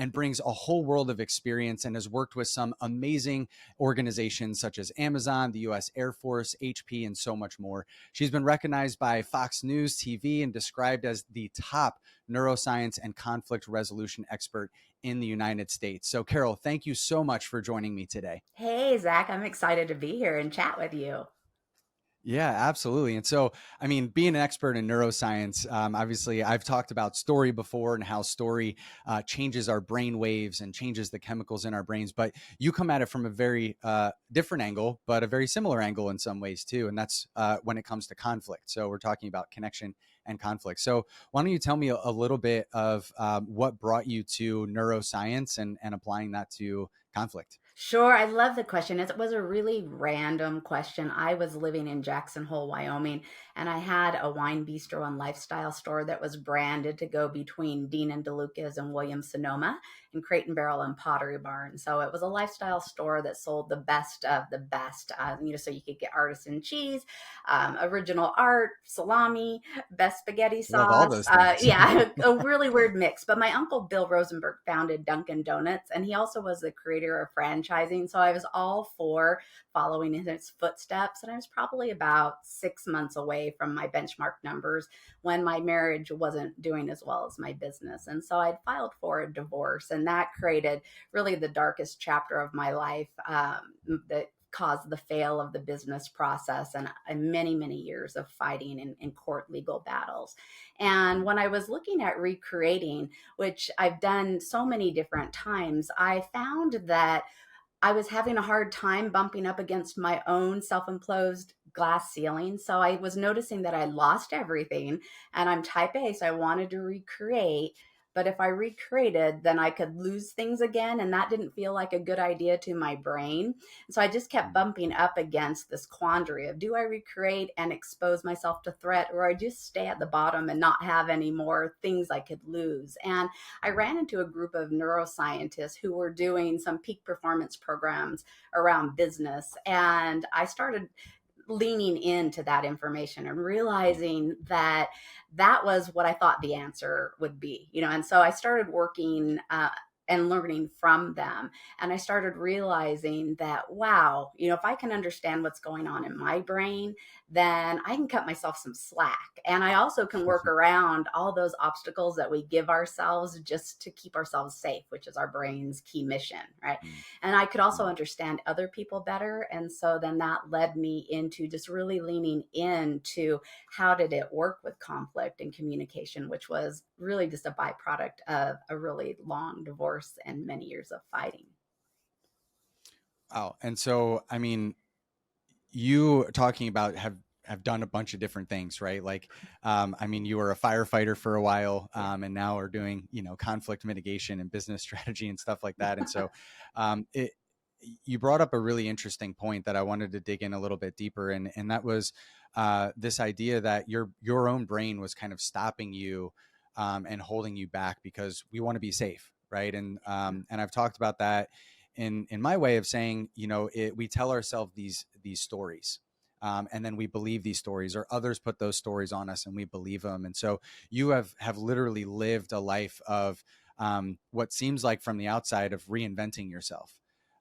and brings a whole world of experience and has worked with some amazing organizations such as Amazon, the US Air Force, HP, and so much more. She's been recognized by Fox News TV and described as the top neuroscience and conflict resolution expert in the United States. So, Carol, thank you so much for joining me today. Hey, Zach, I'm excited to be here and chat with you. Yeah, absolutely. And so, I mean, being an expert in neuroscience, obviously, I've talked about story before and how story changes our brain waves and changes the chemicals in our brains. But you come at it from a very different angle, but a very similar angle in some ways too. And that's when it comes to conflict. So we're talking about connection and conflict. So why don't you tell me a little bit of what brought you to neuroscience and applying that to conflict? Sure, I love the question. It was a really random question. I was living in Jackson Hole, Wyoming, and I had a wine bistro and lifestyle store that was branded to go between Dean and DeLucas and Williams Sonoma and Crate and Barrel and Pottery Barn. So it was a lifestyle store that sold the best of the best, so you could get artisan cheese, original art, salami, best spaghetti Love all sauce. those things. Yeah, a really weird mix. But my uncle Bill Rosenberg founded Dunkin' Donuts, and he also was the creator of franchising. So I was all for following in his footsteps. And I was probably about 6 months away from my benchmark numbers when my marriage wasn't doing as well as my business. And so I'd filed for a divorce, and that created really the darkest chapter of my life that caused the fail of the business process and many, many years of fighting in court legal battles. And when I was looking at recreating, which I've done so many different times, I found that I was having a hard time bumping up against my own self-imposed glass ceiling. So I was noticing that I lost everything, and I'm type A, so I wanted to recreate. But if I recreated, then I could lose things again. And that didn't feel like a good idea to my brain. And so I just kept bumping up against this quandary of, do I recreate and expose myself to threat, or I just stay at the bottom and not have any more things I could lose? And I ran into a group of neuroscientists who were doing some peak performance programs around business. And I started leaning into that information and realizing that that was what I thought the answer would be, and so I started working and learning from them. And I started realizing that, wow, if I can understand what's going on in my brain, then I can cut myself some slack. And I also can work around all those obstacles that we give ourselves just to keep ourselves safe, which is our brain's key mission, right? And I could also understand other people better. And so then that led me into just really leaning into how did it work with conflict and communication, which was really just a byproduct of a really long divorce and many years of fighting. Oh, and so, I mean, you talking about have done a bunch of different things, right? Like, I mean, you were a firefighter for a while, and now are doing, conflict mitigation and business strategy and stuff like that. And so, you brought up a really interesting point that I wanted to dig in a little bit deeper in, and that was this idea that your own brain was kind of stopping you and holding you back because we want to be safe, right? And I've talked about that in my way of saying, we tell ourselves these stories. And then we believe these stories, or others put those stories on us and we believe them. And so you have literally lived a life of what seems like from the outside of reinventing yourself.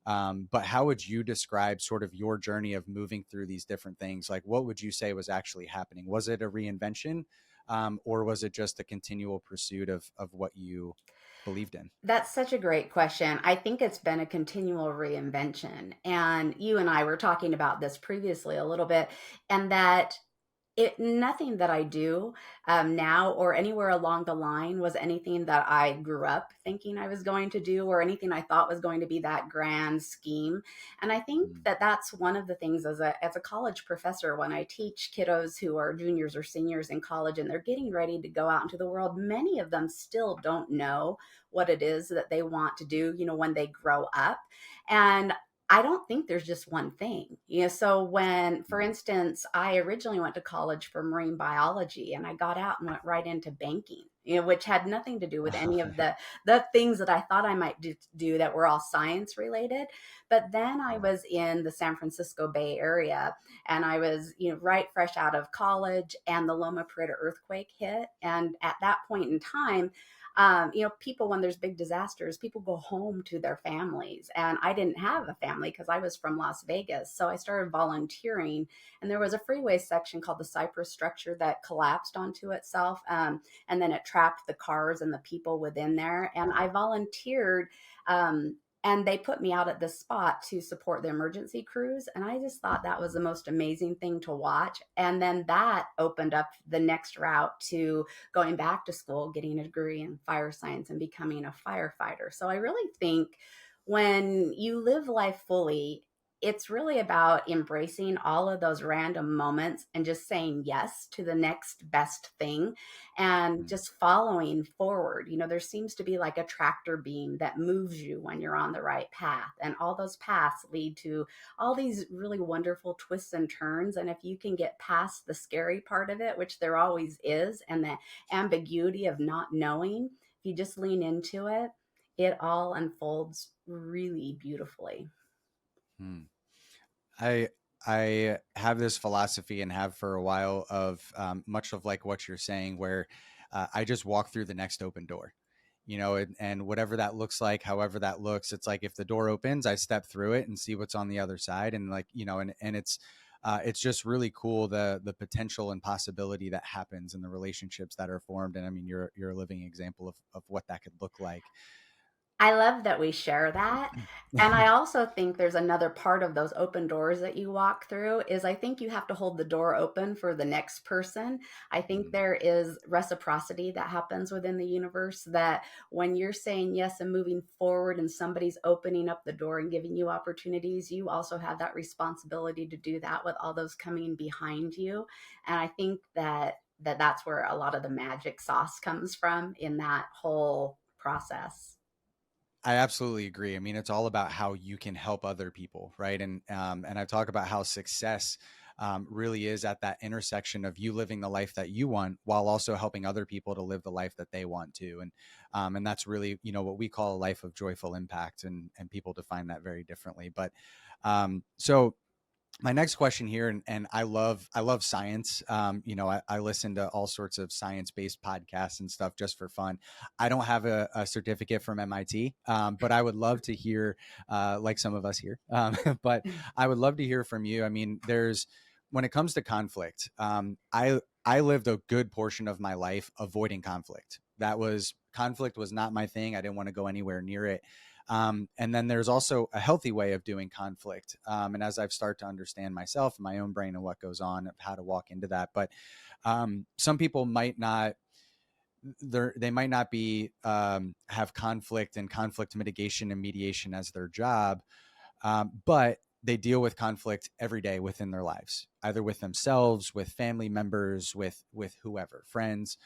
But how would you describe sort of your journey of moving through these different things? Like, what would you say was actually happening? Was it a reinvention, or was it just a continual pursuit of what you believed in? That's such a great question. I think it's been a continual reinvention. And you and I were talking about this previously a little bit, and that nothing that I do now or anywhere along the line was anything that I grew up thinking I was going to do, or anything I thought was going to be that grand scheme. And I think that that's one of the things as a college professor, when I teach kiddos who are juniors or seniors in college and they're getting ready to go out into the world, many of them still don't know what it is that they want to do, when they grow up. And I don't think there's just one thing. So when, for instance, I originally went to college for marine biology, and I got out and went right into banking, which had nothing to do with any of the things that I thought I might do that were all science related. But then I was in the San Francisco Bay Area, and I was, right fresh out of college, and the Loma Prieta earthquake hit. And at that point in time, People, when there's big disasters, people go home to their families. And I didn't have a family because I was from Las Vegas. So I started volunteering. And there was a freeway section called the Cypress structure that collapsed onto itself. And then it trapped the cars and the people within there. And I volunteered. And they put me out at this spot to support the emergency crews. And I just thought that was the most amazing thing to watch. And then that opened up the next route to going back to school, getting a degree in fire science and becoming a firefighter. So I really think when you live life fully, it's really about embracing all of those random moments and just saying yes to the next best thing and Mm. just following forward. There seems to be like a tractor beam that moves you when you're on the right path. And all those paths lead to all these really wonderful twists and turns. And if you can get past the scary part of it, which there always is, and the ambiguity of not knowing, if you just lean into it, it all unfolds really beautifully. Mm. I I have this philosophy and have for a while of much of like what you're saying, where I just walk through the next open door, and whatever that looks like, however that looks, it's like if the door opens, I step through it and see what's on the other side, and like and it's just really cool the potential and possibility that happens in the relationships that are formed, and I mean you're a living example of what that could look like. I love that we share that. And I also think there's another part of those open doors that you walk through is I think you have to hold the door open for the next person. I think Mm. there is reciprocity that happens within the universe that when you're saying yes and moving forward and somebody's opening up the door and giving you opportunities, you also have that responsibility to do that with all those coming behind you. And I think that's where a lot of the magic sauce comes from in that whole process. I absolutely agree. I mean, it's all about how you can help other people, right? And I talk about how success really is at that intersection of you living the life that you want while also helping other people to live the life that they want to, and that's really what we call a life of joyful impact, and people define that very differently. But so my next question here, and I love science. I listen to all sorts of science based podcasts and stuff just for fun. I don't have a certificate from MIT, but I would love to hear, like some of us here, but I would love to hear from you. I mean, there's when it comes to conflict, I lived a good portion of my life avoiding conflict. Conflict was not my thing. I didn't want to go anywhere near it. And then there's also a healthy way of doing conflict. And as I've started to understand myself and my own brain and what goes on, of how to walk into that. But some people might not, they might not be have conflict and conflict mitigation and mediation as their job, but they deal with conflict every day within their lives, either with themselves, with family members, with whoever, friends.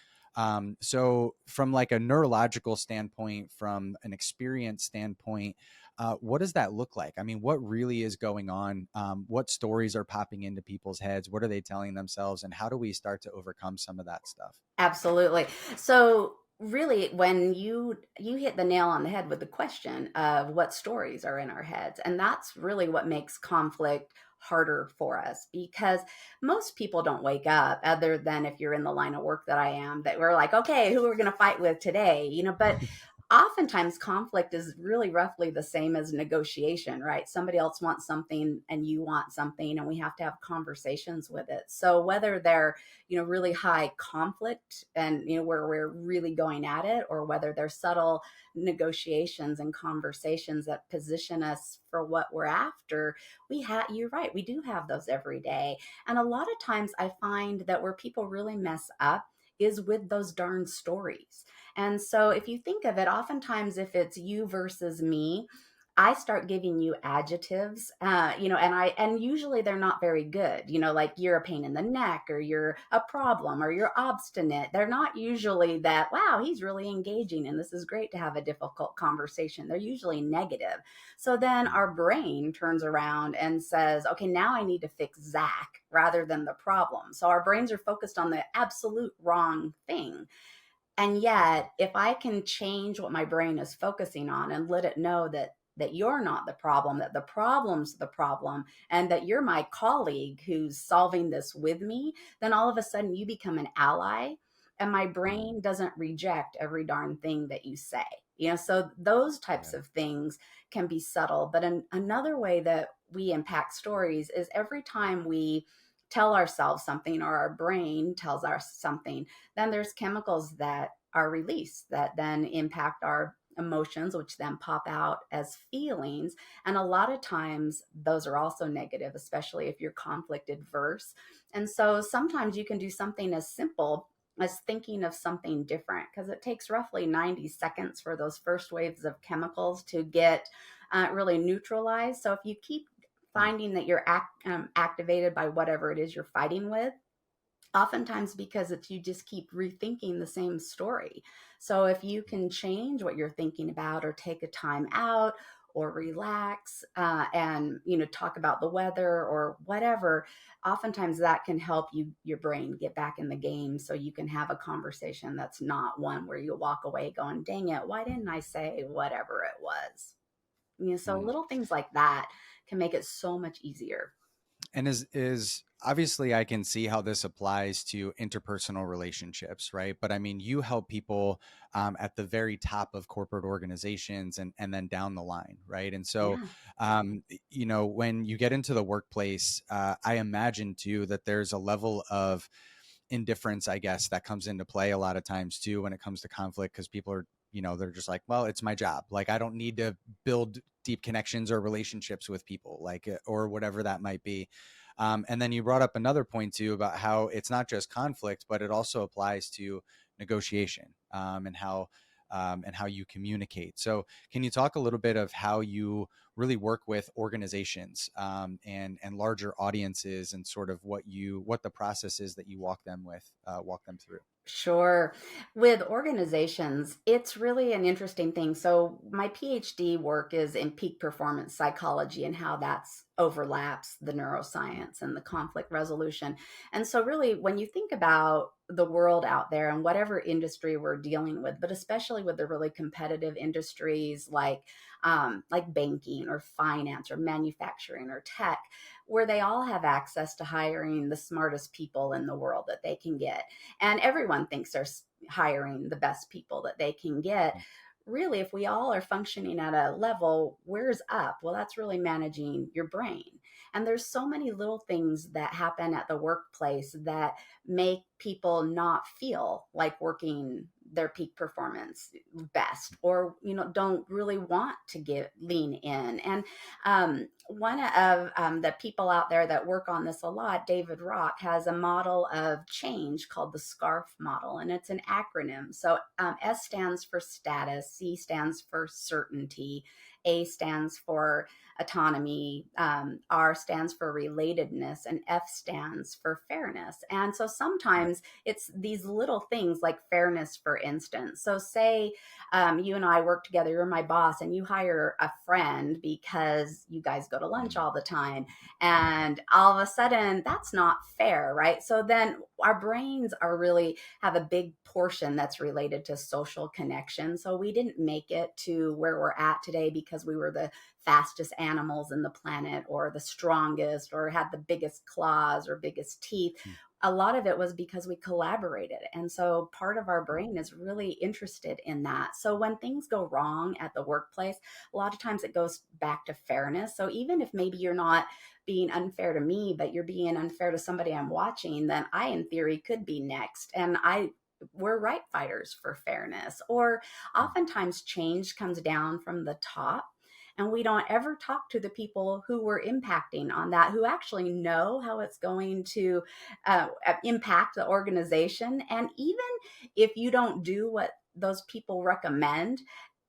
So from like a neurological standpoint, from an experience standpoint, what does that look like? I mean, what really is going on? What stories are popping into people's heads? What are they telling themselves? And how do we start to overcome some of that stuff? Absolutely. So really when you hit the nail on the head with the question of what stories are in our heads, and that's really what makes conflict harder for us because most people don't wake up other than if you're in the line of work that I am that we're like, okay, who are we going to fight with today, but oftentimes conflict is really roughly the same as negotiation, right? Somebody else wants something and you want something, and we have to have conversations with it. So whether they're, really high conflict and, where we're really going at it, or whether they're subtle negotiations and conversations that position us for what we're after, you're right, we do have those every day. And a lot of times I find that where people really mess up is with those darn stories. And so if you think of it, oftentimes if it's you versus me, I start giving you adjectives, and usually they're not very good, like you're a pain in the neck, or you're a problem, or you're obstinate. They're not usually that, wow, he's really engaging and this is great to have a difficult conversation. They're usually negative. So then Mm. our brain turns around and says, okay, now I need to fix Zach rather than the problem. So our brains are focused on the absolute wrong thing. And yet, if I can change what my brain is focusing on and let it know that you're not the problem, that the problem's the problem, and that you're my colleague who's solving this with me, then all of a sudden you become an ally. and my brain doesn't reject every darn thing that you say. So those types Yeah. of things can be subtle. But another way that we impact stories is every time we tell ourselves something, or our brain tells us something, then there's chemicals that are released that then impact our emotions, which then pop out as feelings. And a lot of times those are also negative, especially if you're conflict adverse. And so sometimes you can do something as simple as thinking of something different, because it takes roughly 90 seconds for those first waves of chemicals to get really neutralized. So if you keep Hmm. finding that you're activated by whatever it is you're fighting with, oftentimes because it's you just keep rethinking the same story. So if you can change what you're thinking about, or take a time out, or relax, and talk about the weather or whatever, oftentimes that can help your brain get back in the game, so you can have a conversation that's not one where you walk away going, dang it, why didn't I say whatever it was. So Hmm. little things like that can make it so much easier. And is obviously I can see how this applies to interpersonal relationships, right? But I mean, you help people at the very top of corporate organizations and then down the line, right? And so, Yeah. when you get into the workplace, I imagine too that there's a level of indifference, I guess, that comes into play a lot of times too when it comes to conflict, because people are, they're just like, well, it's my job. Like, I don't need to build deep connections or relationships with people, like, or whatever that might be. And then you brought up another point too about how it's not just conflict, but it also applies to negotiation, and how you communicate. So, can you talk a little bit of how you really work with organizations, and larger audiences, and sort of what the process is that you walk them through? Sure. With organizations, it's really an interesting thing. So, my PhD work is in peak performance psychology and how that's overlaps the neuroscience and the conflict resolution. And so, really, when you think about the world out there and whatever industry we're dealing with, but especially with the really competitive industries like banking or finance or manufacturing or tech, where they all have access to hiring the smartest people in the world that they can get, and everyone thinks they're hiring the best people that they can get. Really, if we all are functioning at a level, where's up? Well, that's really managing your brain. And there's so many little things that happen at the workplace that make people not feel like working their peak performance best, or don't really want to get lean in. And one of the people out there that work on this a lot, David Rock, has a model of change called the SCARF model, and it's an acronym. So S stands for status, C stands for certainty, A stands for autonomy, R stands for relatedness, and F stands for fairness. And so sometimes it's these little things like fairness, for instance. So say you and I work together, you're my boss, and you hire a friend because you guys go to lunch all the time. And all of a sudden, that's not fair, right? So then our brains are really have a big portion that's related to social connection. So we didn't make it to where we're at today because we were the fastest animals in the planet, or the strongest, or had the biggest claws or biggest teeth. A lot of it was because we collaborated. And so part of our brain is really interested in that. So when things go wrong at the workplace, a lot of times it goes back to fairness. So even if maybe you're not being unfair to me, but you're being unfair to somebody I'm watching, then I, in theory, could be next. And we're right fighters for fairness. Or oftentimes change comes down from the top, and we don't ever talk to the people who we're impacting on that, who actually know how it's going to impact the organization. And even if you don't do what those people recommend,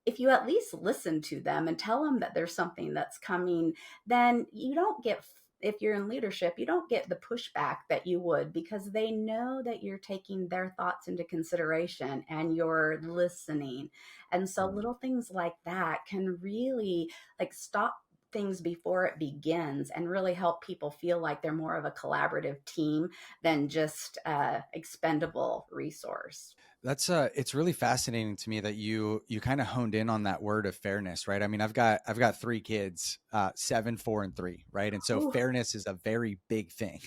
if you at least listen to them and tell them that there's something that's coming, then you don't get, if you're in leadership, you don't get the pushback that you would, because they know that you're taking their thoughts into consideration and you're listening. And so little things like that can really like stop things before it begins, and really help people feel like they're more of a collaborative team than just expendable resource. That's it's really fascinating to me that you kind of honed in on that word of fairness, right? I mean, I've got three kids, 7, 4, and 3, right? And so Ooh, fairness is a very big thing.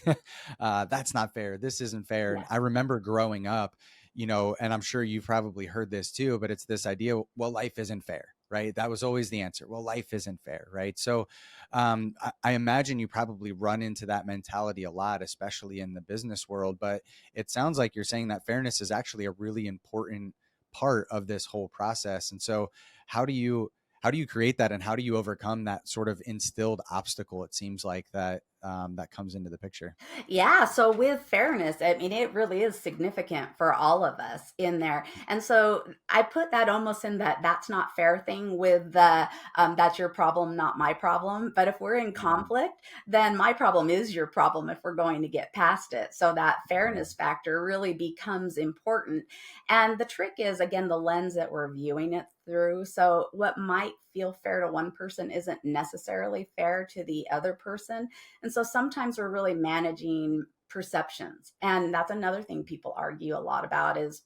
That's not fair. This isn't fair. And yes. I remember growing up, and I'm sure you've probably heard this too, but it's this idea, well, life isn't fair, right? That was always the answer. Well, life isn't fair, right? So I imagine you probably run into that mentality a lot, especially in the business world. But it sounds like you're saying that fairness is actually a really important part of this whole process. And so how do you create that, and how do you overcome that sort of instilled obstacle, it seems like, that comes into the picture? Yeah, so with fairness, I mean, it really is significant for all of us in there. And so I put that almost in that that's not fair thing with the that's your problem, not my problem. But if we're in Mm, conflict, then my problem is your problem if we're going to get past it. So that mm, fairness factor really becomes important. And the trick is, again, the lens that we're viewing it through. So what might feel fair to one person isn't necessarily fair to the other person. And so sometimes we're really managing perceptions. And that's another thing people argue a lot about is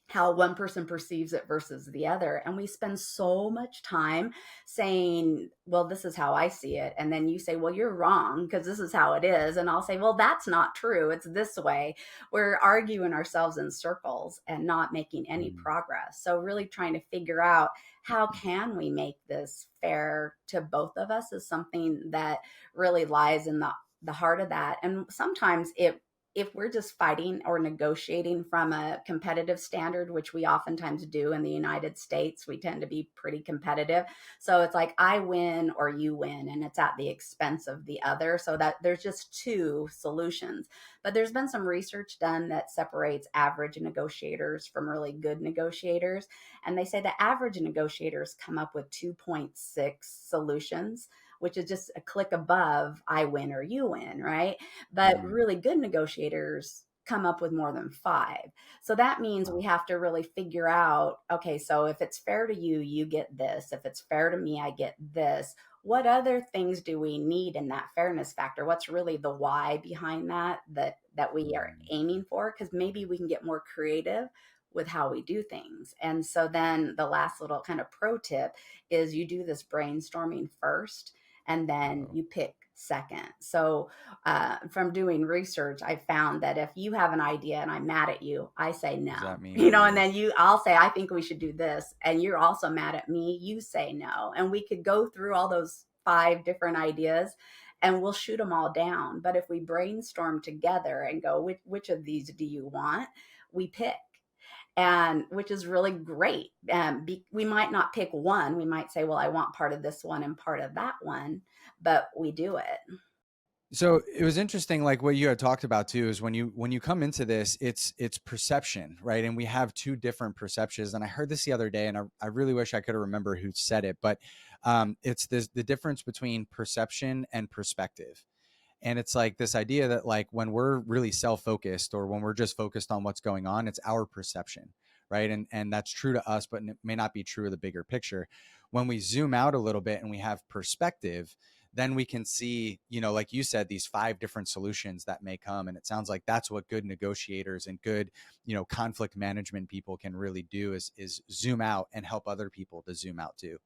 how one person perceives it versus the other. And we spend so much time saying, well, this is how I see it. And then you say, well, you're wrong because this is how it is. And I'll say, well, that's not true. It's this way. We're arguing ourselves in circles and not making any mm, progress. So really trying to figure out how can we make this fair to both of us is something that really lies in the heart of that. And sometimes it if we're just fighting or negotiating from a competitive standard, which we oftentimes do in the United States, we tend to be pretty competitive. So it's like I win or you win, and it's at the expense of the other. So that there's just two solutions. But there's been some research done that separates average negotiators from really good negotiators. And they say the average negotiators come up with 2.6 solutions, which is just a click above I win or you win, right? But mm. really good negotiators come up with more than five. So that means we Wow. have to really figure out, okay, so if it's fair to you, you get this. If it's fair to me, I get this. What other things do we need in that fairness factor? What's really the why behind that we are Mm. aiming for? Because maybe we can get more creative with how we do things. And so then the last little kind of pro tip is you do this brainstorming first and then Oh, you pick second. So from doing research, I found that if you have an idea and I'm mad at you, I say what does that no, mean? you know, and then I'll say, I think we should do this. And you're also mad at me. You say no. And we could go through all those five different ideas and we'll shoot them all down. But if we brainstorm together and go, which of these do you want? We pick and which is really great. We might not pick one. We might say, well, I want part of this one and part of that one, but we do it. So it was interesting, like what you had talked about too, is when you come into this, it's perception, right? And we have two different perceptions. And I heard this the other day, and I really wish I could have remembered who said it, but it's the difference between perception and perspective. And it's like this idea that, like, when we're really self-focused, or when we're just focused on what's going on, it's our perception, right? And that's true to us, but it may not be true of the bigger picture. When we zoom out a little bit and we have perspective, then we can see, like you said, these five different solutions that may come. And it sounds like that's what good negotiators and good, conflict management people can really do, is zoom out and help other people to zoom out too.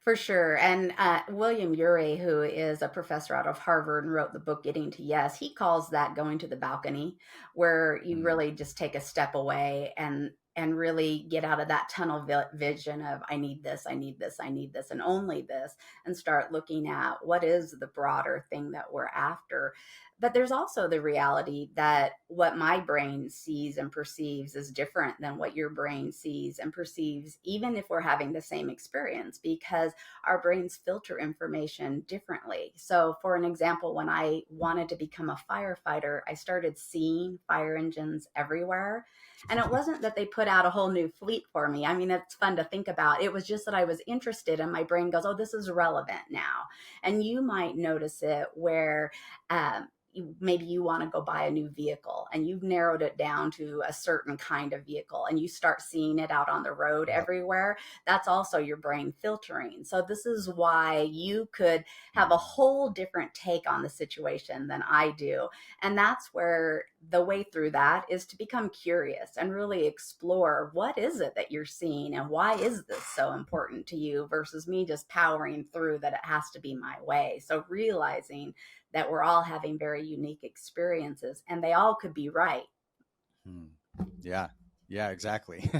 For sure. And William Ury, who is a professor out of Harvard and wrote the book Getting to Yes, he calls that going to the balcony, where you Mm, really just take a step away and really get out of that tunnel vision of I need this, I need this, I need this, and only this, and start looking at what is the broader thing that we're after. But there's also the reality that what my brain sees and perceives is different than what your brain sees and perceives, even if we're having the same experience, because our brains filter information differently. So, for an example, when I wanted to become a firefighter, I started seeing fire engines everywhere. And it wasn't that they put out a whole new fleet for me. I mean, it's fun to think about. It was just that I was interested, and my brain goes, oh, this is relevant now. And you might notice it where maybe you want to go buy a new vehicle and you've narrowed it down to a certain kind of vehicle and you start seeing it out on the road yep. everywhere. That's also your brain filtering. So this is why you could have a Mm, whole different take on the situation than I do. And that's where the way through that is to become curious and really explore what is it that you're seeing and why is this so important to you versus me just powering through that it has to be my way. So realizing that we're all having very unique experiences and they all could be right. mm. Yeah. Yeah, exactly.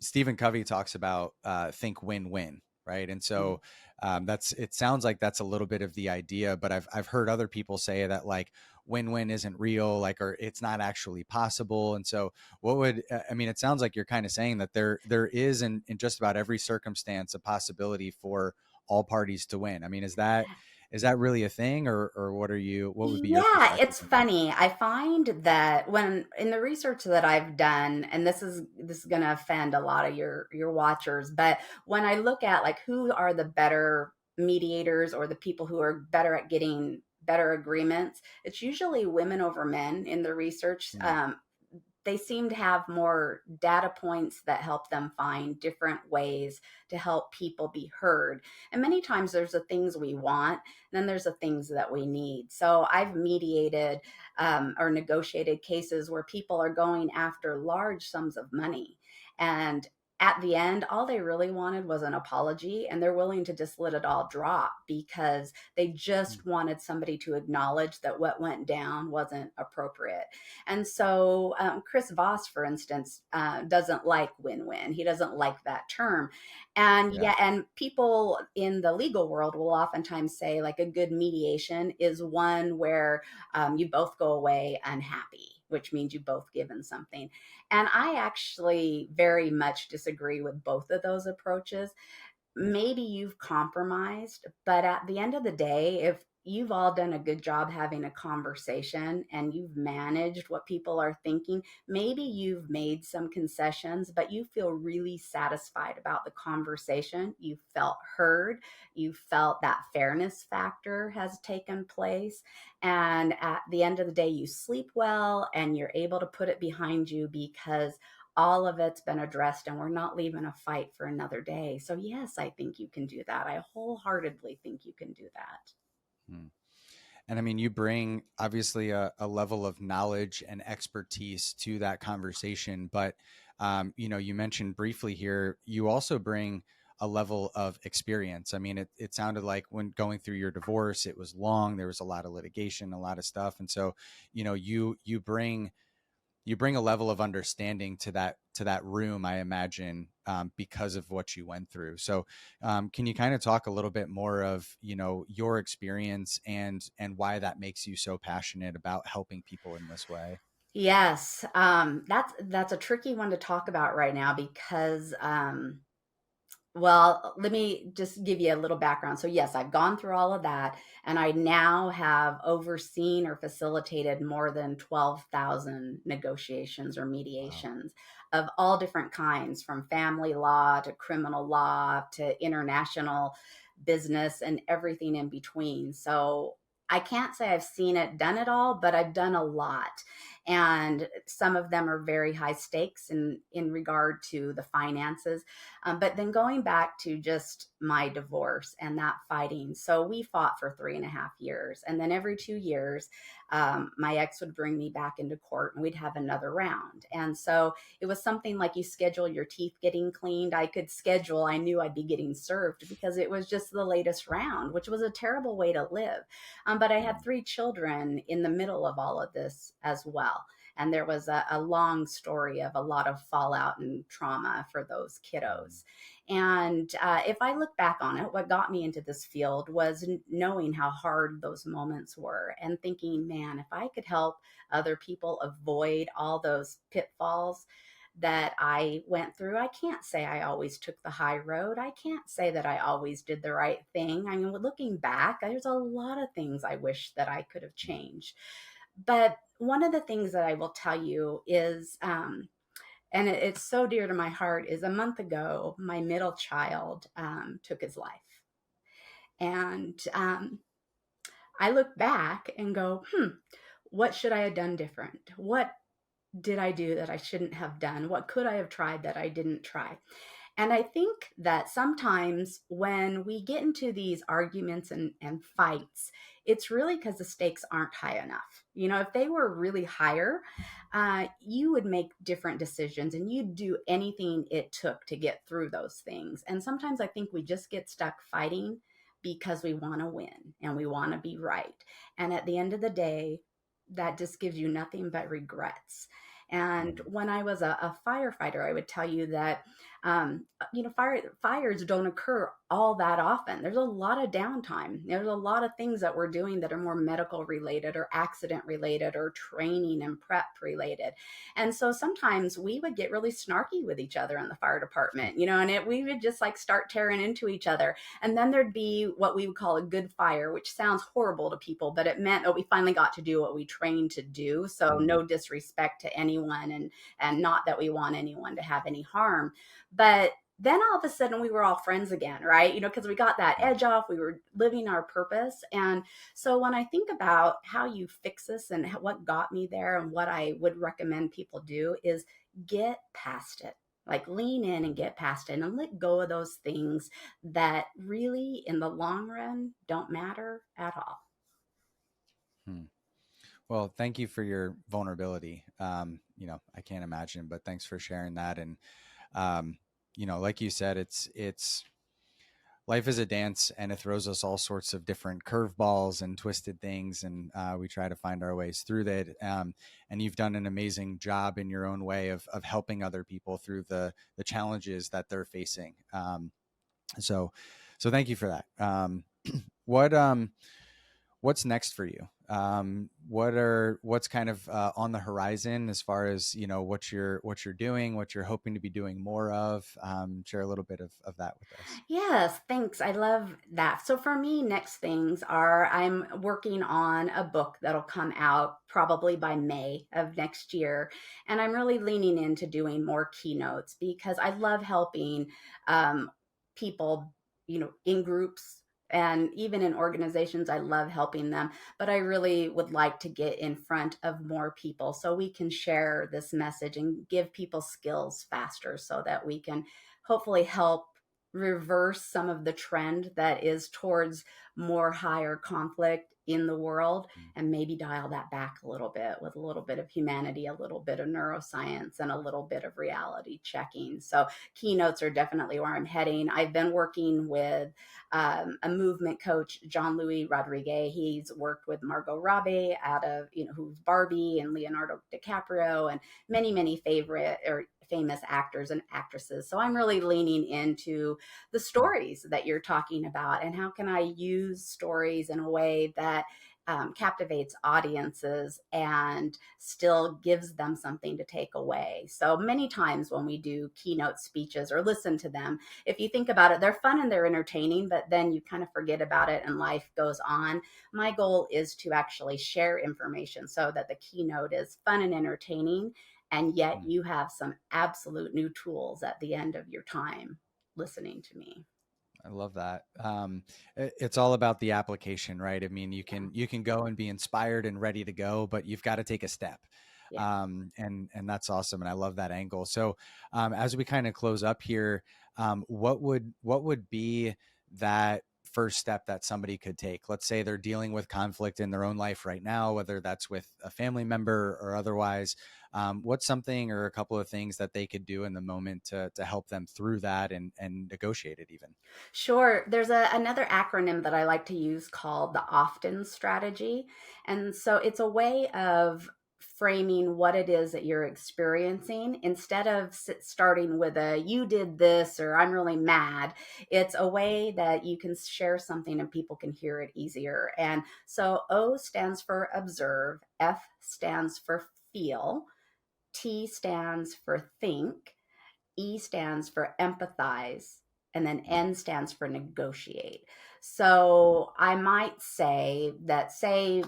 Stephen Covey talks about think win-win, right? And so that's it. Sounds like that's a little bit of the idea, but I've heard other people say that like win-win isn't real, like or it's not actually possible. And so, what would I mean? It sounds like you're kind of saying that there is in just about every circumstance a possibility for all parties to win. I mean, is that really a thing, or what would be your Yeah, perspective it's on that? funny. I find that when in the research that I've done, and this is going to offend a lot of your watchers, but when I look at like who are the better mediators or the people who are better at getting better agreements, it's usually women over men in the research. Hmm. They seem to have more data points that help them find different ways to help people be heard. And many times there's the things we want, and then there's the things that we need. So I've mediated or negotiated cases where people are going after large sums of money. And at the end, all they really wanted was an apology, and they're willing to just let it all drop because they Hmm. just wanted somebody to acknowledge that what went down wasn't appropriate. And so, Chris Voss, for instance, doesn't like win win. He doesn't like that term. And Yeah. yeah, and people in the legal world will oftentimes say, like, a good mediation is one where you both go away unhappy, which means you both given something. And I actually very much disagree with both of those approaches. Maybe you've compromised, but at the end of the day, if you've all done a good job having a conversation and you've managed what people are thinking, maybe you've made some concessions, but you feel really satisfied about the conversation. You felt heard. You felt that fairness factor has taken place. And at the end of the day, you sleep well and you're able to put it behind you because all of it's been addressed and we're not leaving a fight for another day. So, yes, I think you can do that. I wholeheartedly think you can do that. Hmm. And I mean, you bring obviously a level of knowledge and expertise to that conversation, but you mentioned briefly here, you also bring a level of experience. I mean, it sounded like when going through your divorce, it was long, there was a lot of litigation, a lot of stuff. And so, you bring a level of understanding to that room, I imagine, because of what you went through. So, can you kind of talk a little bit more of your experience and why that makes you so passionate about helping people in this way? Yes, that's a tricky one to talk about right now because well, let me just give you a little background. So, yes, I've gone through all of that, and I now have overseen or facilitated more than 12,000 negotiations or Wow. mediations of all different kinds, from family law to criminal law to international business and everything in between. So, I can't say I've seen it, done it all, but I've done a lot. And some of them are very high stakes in regard to the finances, but then going back to just my divorce and that fighting. So we fought for 3.5 years. And then every 2 years, my ex would bring me back into court and we'd have another round. And so it was something like you schedule your teeth getting cleaned. I could schedule, I knew I'd be getting served because it was just the latest round, which was a terrible way to live. But I had Mm. 3 children in the middle of all of this as well. And there was a long story of a lot of fallout and trauma for those Mm. kiddos. And if I look back on it, what got me into this field was knowing how hard those moments were and thinking, man, if I could help other people avoid all those pitfalls that I went through. I can't say I always took the high road. I can't say that I always did the right thing. I mean, looking back, there's a lot of things I wish that I could have changed. But one of the things that I will tell you is, and it's so dear to my heart, is a month ago, my middle child took his life. And I look back and go, what should I have done different? What did I do that I shouldn't have done? What could I have tried that I didn't try? And I think that sometimes when we get into these arguments and fights, it's really because the stakes aren't high enough. You know, if they were really higher, you would make different decisions and you'd do anything it took to get through those things. And sometimes I think we just get stuck fighting because we want to win and we want to be right. And at the end of the day, that just gives you nothing but regrets. And Mm. when I was a firefighter, I would tell you that, fires don't occur all that often. There's a lot of downtime. There's a lot of things that we're doing that are more medical related or accident related or training and prep related. And so sometimes we would get really snarky with each other in the fire department, and we would just like start tearing into each other. And then there'd be what we would call a good fire, which sounds horrible to people, but it meant, oh, we finally got to do what we trained to do. So Mm. no disrespect to anyone, and not that we want anyone to have any harm. But then all of a sudden we were all friends again, right? Because we got that Mm. edge off, we were living our purpose. And so when I think about how you fix this and what got me there and what I would recommend people do is get past it. Like lean in and get past it and let go of those things that really in the long run don't matter at all. Hmm. Well, thank you for your vulnerability. I can't imagine, but thanks for sharing that. And um, like you said, it's life is a dance, and it throws us all sorts of different curveballs and twisted things, and we try to find our ways through that. And you've done an amazing job in your own way of helping other people through the challenges that they're facing. So, so thank you for that. What what's next for you? What's kind of on the horizon as far as what you're doing, what you're hoping to be doing more of? Share a little bit of that with us. Yes, thanks. I love that. So for me, next things are I'm working on a book that'll come out probably by May of next year. And I'm really leaning into doing more keynotes because I love helping um, people, in groups and even in organizations. I love helping them, but I really would like to get in front of more people so we can share this message and give people skills faster so that we can hopefully help reverse some of the trend that is towards more higher conflict in the world, and maybe dial that back a little bit with a little bit of humanity, a little bit of neuroscience, and a little bit of reality checking. So keynotes are definitely where I'm heading. I've been working with a movement coach, John Louis Rodriguez. He's worked with Margot Robbie out of, who's Barbie, and Leonardo DiCaprio, and many, many favorite or famous actors and actresses. So I'm really leaning into the stories that you're talking about, and how can I use stories in a way that captivates audiences and still gives them something to take away. So many times when we do keynote speeches or listen to them, if you think about it, they're fun and they're entertaining, but then you kind of forget about it and life goes on. My goal is to actually share information so that the keynote is fun and entertaining, and yet Mm. you have some absolute new tools at the end of your time listening to me. I love that. It's all about the application, right? I mean, Yeah. you can go and be inspired and ready to go, but you've got to take a step. Yeah. And that's awesome, and I love that angle. So, as we kind of close up here, what would be that first step that somebody could take? Let's say they're dealing with conflict in their own life right now, whether that's with a family member or otherwise. What's something or a couple of things that they could do in the moment to help them through that and negotiate it even? Sure. There's another acronym that I like to use called the often strategy. And so it's a way of framing what it is that you're experiencing instead of starting with a you did this or I'm really mad. It's a way that you can share something and people can hear it easier. And so O stands for observe, F stands for feel, T stands for think, E stands for empathize, and then N stands for negotiate. So I might say that, say,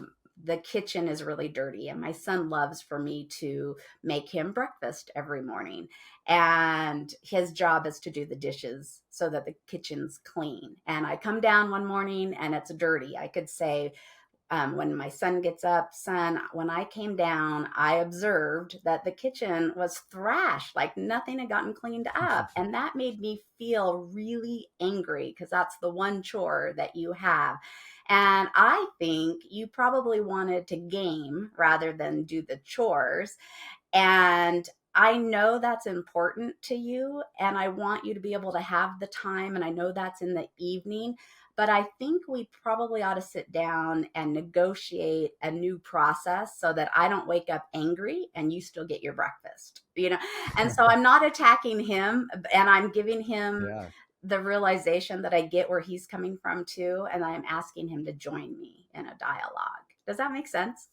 the kitchen is really dirty and my son loves for me to make him breakfast every morning, and his job is to do the dishes so that the kitchen's clean, and I come down one morning and it's dirty. I could say, when my son gets up, son, when I came down, I observed that the kitchen was thrashed, like nothing had gotten cleaned up. And that made me feel really angry because that's the one chore that you have. And I think you probably wanted to game rather than do the chores. And I know that's important to you, and I want you to be able to have the time. And I know that's in the evening, but I think we probably ought to sit down and negotiate a new process so that I don't wake up angry and you still get your breakfast, you know? And so I'm not attacking him, and I'm giving him Yeah. the realization that I get where he's coming from too. And I'm asking him to join me in a dialogue. Does that make sense?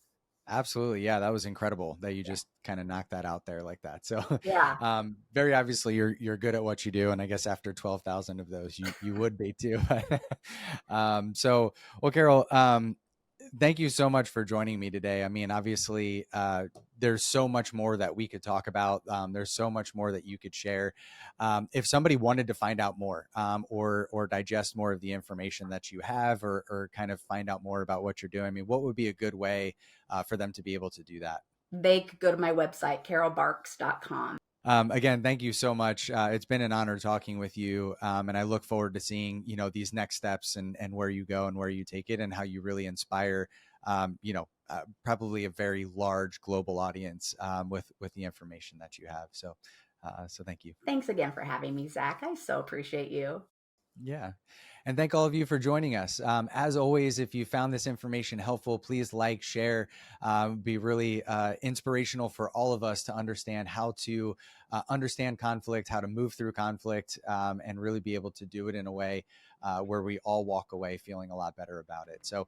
Absolutely. Yeah, that was incredible that you just kind of knocked that out there like that. So, Yeah. very obviously you're good at what you do, and I guess after 12,000 of those, you would be too. So, well, Carol, thank you so much for joining me today. I mean, obviously, there's so much more that we could talk about. There's so much more that you could share. If somebody wanted to find out more, or digest more of the information that you have, or kind of find out more about what you're doing, I mean, what would be a good way for them to be able to do that? They could go to my website, carolbarks.com. Again, thank you so much. It's been an honor talking with you, and I look forward to seeing these next steps, and where you go and where you take it, and how you really inspire probably a very large global audience with the information that you have. So thank you. Thanks again for having me, Zach. I so appreciate you. Yeah. And thank all of you for joining us. As always, if you found this information helpful, please like, share. Be really inspirational for all of us to understand how to understand conflict, how to move through conflict, and really be able to do it in a way where we all walk away feeling a lot better about it. So